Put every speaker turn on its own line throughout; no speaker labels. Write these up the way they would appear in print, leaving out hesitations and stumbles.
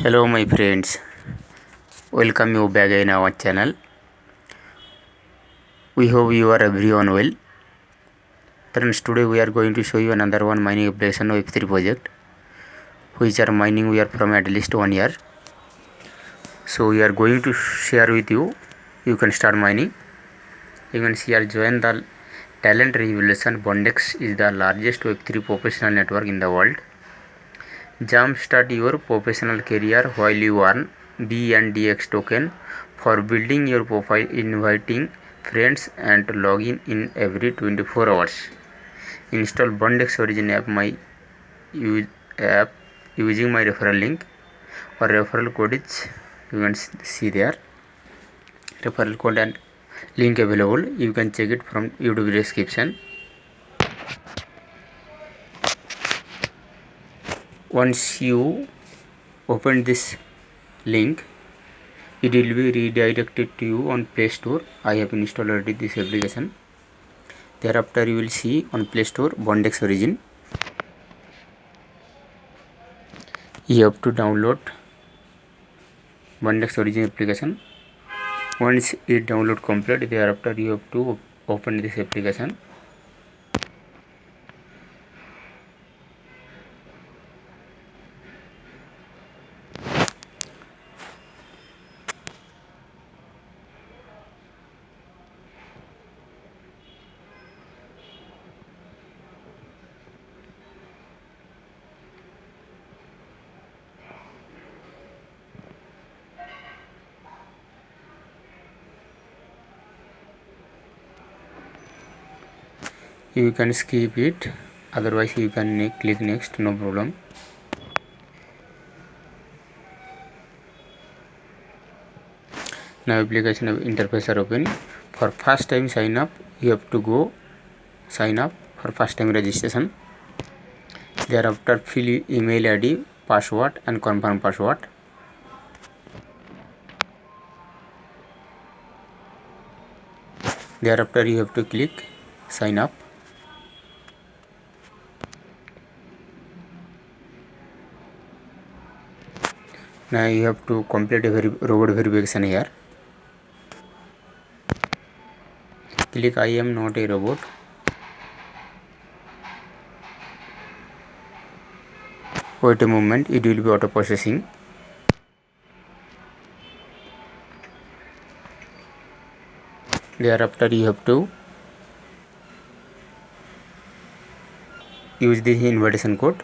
Hello my friends, welcome you back in our channel. We hope you are everyone well. Friends, today we are going to show you another one mining application of Web3 project, which are mining we are from at least 1 year. So we are going to share with you. You can start mining. You can see here join the talent revolution. Bondex is the largest Web3 professional network in the world. Jumpstart your professional career while you earn BNDX token for building your profile, inviting friends and login in every 24 hours. Install Bondex Origin app using my referral link or referral code is you can see there. Referral code and link available. You can check it from YouTube description. Once you open this link, it will be redirected to you on Play Store. I have installed already this application. Thereafter you will see on Play Store Bondex Origin. You have to download Bondex Origin application. Once it download complete, thereafter you have to open this application. You can skip it, otherwise you can click next, no problem. Now application interface are open. For first time sign up, you have to go sign up for first time registration. Thereafter fill email ID, password and confirm password. Thereafter you have to click sign up. Now you have to complete a robot verification here. Click I am not a robot. Wait a moment, it will be auto processing. Thereafter you have to use this invitation code.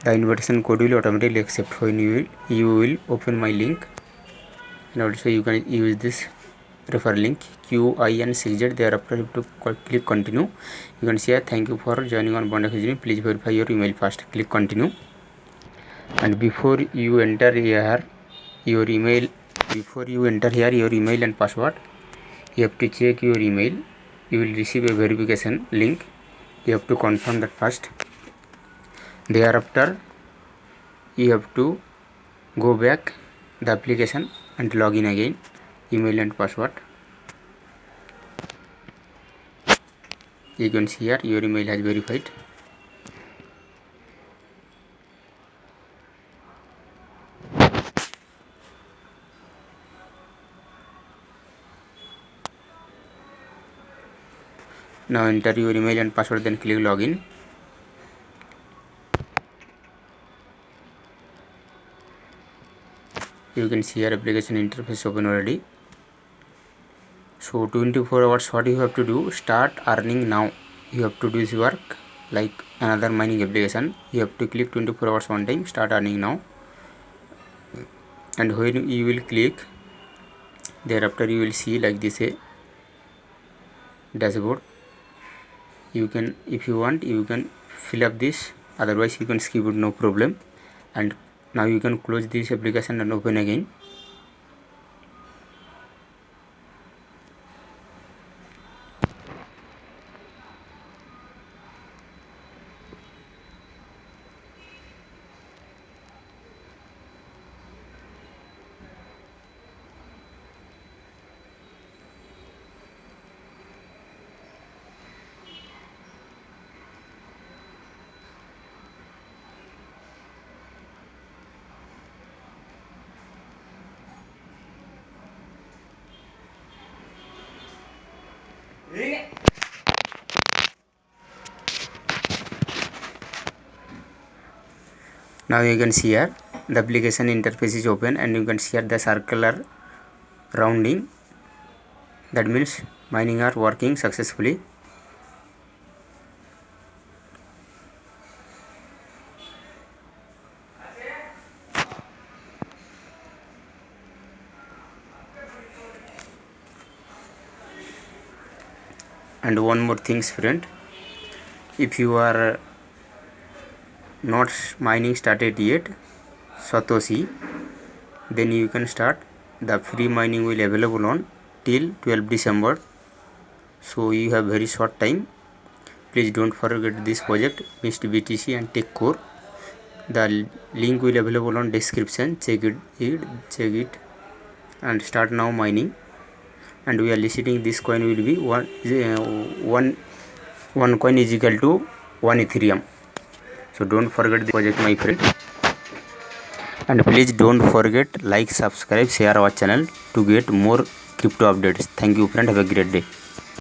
The invitation code will automatically accept when you will open my link, and also you can use this refer link QIN6Z. Thereafter you have to click continue. You can see thank you for joining on Bondex Origin. Please verify your email first. Click continue. And before you enter here your email and password, you have to check your email. You will receive a verification link. You have to confirm that first. Thereafter you have to go back the application and log in again, email and password. You can see here your email has verified. Now enter your email and password, then click login. You can see your application interface open already. So 24 hours, what you have to do, start earning now. You have to do this work like another mining application. You have to click 24 hours one time, start earning now. And when you will click, thereafter you will see like this a dashboard. You can, if you want, you can fill up this, otherwise you can skip it, no problem. And now you can close this application and open again. Now you can see here the application interface is open, and you can see here the circular rounding. That means mining are working successfully. And one more things friend, if you are not mining started yet Satoshi, then you can start. The free mining will available on till 12 December, so you have very short time. Please don't forget this project Mist BTC and Tech Core. The link will available on description. Check it and start now mining. And we are listing this coin will be one coin is equal to 1 Ethereum. So don't forget the project my friend, and please don't forget like, subscribe, share our channel to get more crypto updates. Thank you friend, have a great day.